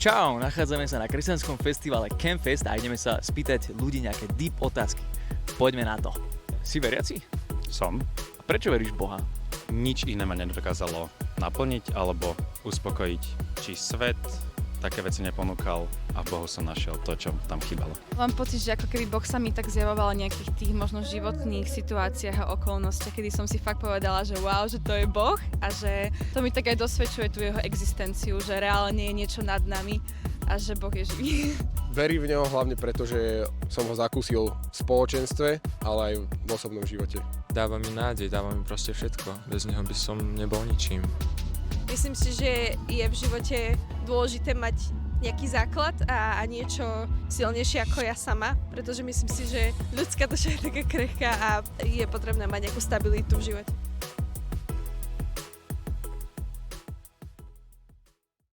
Čau, nachádzame sa na kresťanskom festivale Campfest a ideme sa spýtať ľudí nejaké deep otázky. Poďme na to. Si veriaci? Som. A prečo veríš v Boha? Nič iné ma nedokázalo naplniť alebo uspokojiť. Či svet také veci neponúkal a v Bohu som našiel to, čo tam chýbalo. Mám pocit, že ako keby Boh sa mi tak zjavoval v nejakých tých možno životných situáciách a okolnostiach, kedy som si fakt povedala, že wow, že to je Boh a že to mi tak aj dosvedčuje tú jeho existenciu, že reálne je niečo nad nami a že Boh je živý. Verím v neho hlavne preto, že som ho zakúsil v spoločenstve, ale aj v osobnom živote. Dáva mi nádej, dáva mi proste všetko. Bez neho by som nebol ničím. Myslím si, že je v živote dôležité mať nejaký základ a niečo silnejšie ako ja sama, pretože myslím si, že ľudská duša je taká krehká a je potrebné mať nejakú stabilitu v živote.